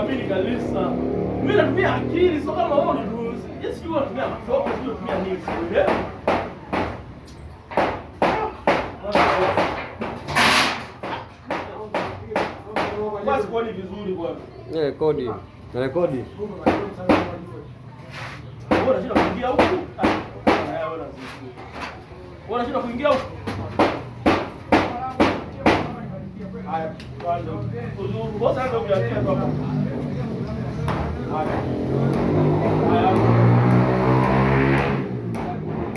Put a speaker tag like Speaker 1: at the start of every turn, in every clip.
Speaker 1: uamini kabisa. Mimi natumia akili, sio kama wewe unaduzi. Yes, you unatumia matope, sio unatumia nini? Basi kodi vizuri bwana.
Speaker 2: Kodi. Na rekodi.
Speaker 1: Wewe unashinda kuingia huku? Wewe unashinda kuingia huku? Haya, kwanza. Uzuri, bosi ndio ukiatia tu hapo. Haya.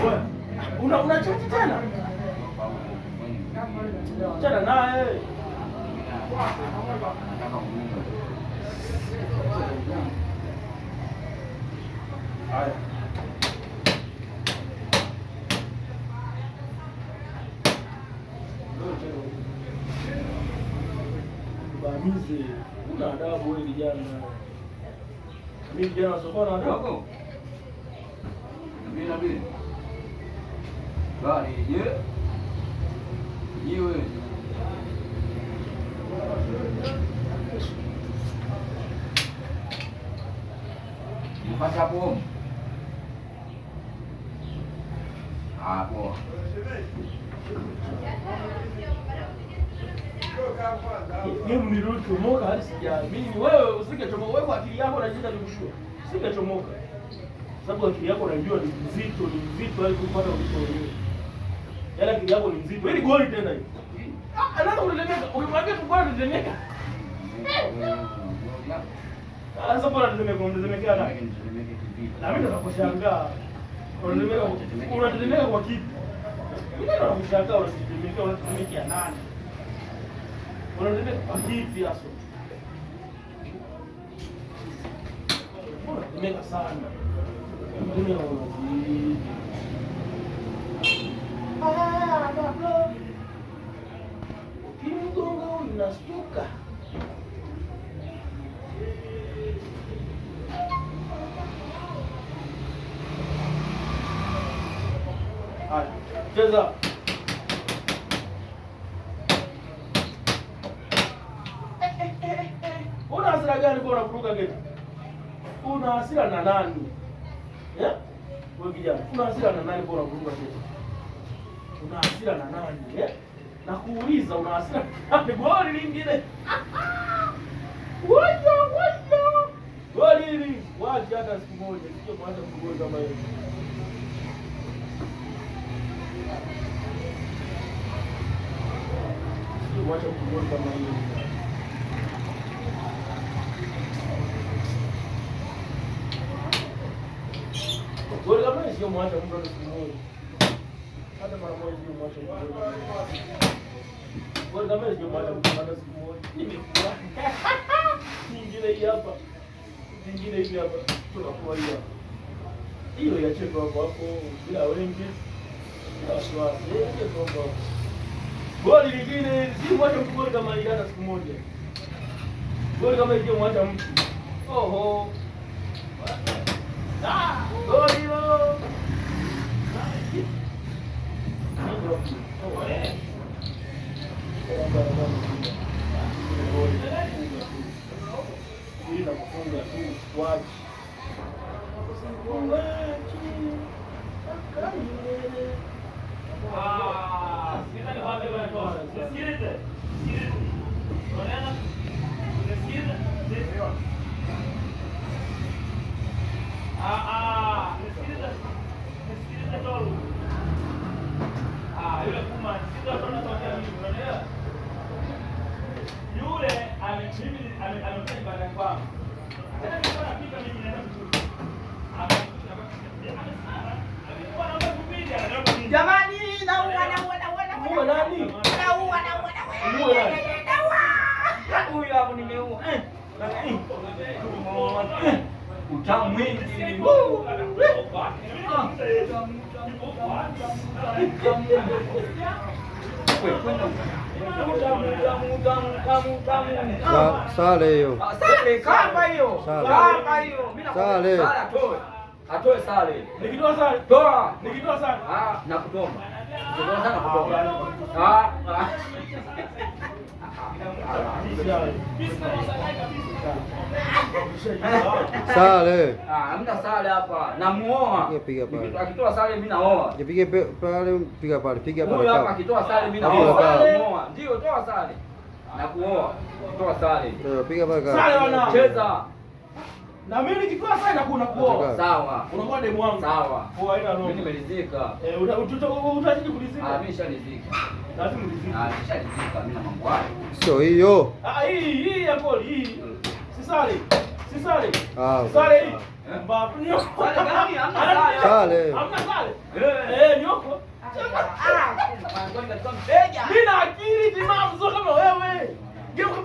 Speaker 1: Wewe, una chati tena? Chana naye. Haya. Bamize, una adabu wewe kijana. Mimi kijana wa sokoni na adabu.
Speaker 3: Nabii. Bali je? Jiwe. Nipata hapo. Hapo.
Speaker 1: Mimi nirudi chomoka hadi sijaamini. Wewe usingechomoka, wewe akili yako unajita nikushua. Usingechomoka. Sababu akili yako unajua ni mzito hadi kupata ulichoelewa. Yala akili yako ni mzito. Ili goli tena hivi. Anaanza kutetemeka. Ukimwambia tu goli tetemeka. Sasa bora tutetemekea nani? Na mimi nakushangaa. Unatetemeka kwa kitu. Mimi nakushangaa unatetemekea nani? Unatetemeka kwa kitu hasa. Unatetemeka sana. Dunia unazidi. Baba. Ukimgonga unastuka. Haya, cheza. Una hasira gani kwa unakuruka geti? Una hasira na nani? Wewe kijana, una hasira na nani kwa unakuruka geti? Una hasira na nani? Na kuuliza una hasira na goli lingine. Wacha. Goli hili, wacha hata siku moja, sio mwacha mgoli kama hiyo. Wacha mgoli kama hiyo. Goli kama hiyo sio mwacha mgoli siku moja. Hata mara moja sio mwacha mgoli. Goli kama hiyo sio mwacha mgoli siku moja. Nimekuwa. Nyingine hii hapa. Nyingine hivi hapa. Tunakuwa hiyo. Hiyo ya chepo hapo bila wengi. Bila wasiwasi. Chepo hapo. Goli lingine si mwacha mgoli kama ile hata siku moja. Goli kama hiyo mwacha mtu. Oho. Goli hilo. Ila kufunga tu wapi?
Speaker 4: Jamani, naua.
Speaker 1: Nani?
Speaker 4: Huyu hapo nimeua.
Speaker 3: Utamu mwingi.
Speaker 2: Sale hiyo.
Speaker 4: Kamba hiyo.
Speaker 2: Sale.
Speaker 3: Atoe sale.
Speaker 1: Nikitoa sale.
Speaker 3: Toa.
Speaker 1: Nikitoa sale.
Speaker 3: Na kutoma. Nikitoa sana kutoma.
Speaker 2: Sale.
Speaker 3: Hamna sale hapa. Namuoa.
Speaker 2: Piga pale.
Speaker 3: Akitoa sale mimi naoa.
Speaker 2: Jipige pale, piga pale, piga pale.
Speaker 3: Huyu hapa akitoa sale mimi naoa. Ndio, toa sale. Na kuoa. Toa sale.
Speaker 2: Piga pale
Speaker 1: Sale
Speaker 2: kaka.
Speaker 1: wana.
Speaker 3: Cheza.
Speaker 1: Na mimi nikitoa sale na kuna kuoa.
Speaker 3: Sawa.
Speaker 1: Unakuwa demu wangu.
Speaker 3: Sawa.
Speaker 1: Kwa haina
Speaker 3: Mimi
Speaker 1: roho.
Speaker 3: nimeridhika.
Speaker 1: Utazidi kulizika.
Speaker 3: Mimi nishalizika.
Speaker 1: Lazima ulizika.
Speaker 3: Nishalizika mimi na mambo hayo.
Speaker 2: Sio hiyo.
Speaker 1: Hii ya goli hii. Sisale.
Speaker 2: Ah.
Speaker 1: Sale hii. Babu.
Speaker 3: Sale gani? Hamna sale.
Speaker 2: Sale.
Speaker 1: Hamna sale. Nyoko.
Speaker 3: Ah,
Speaker 1: Mimi na akili timamu zote kama wewe. Geuka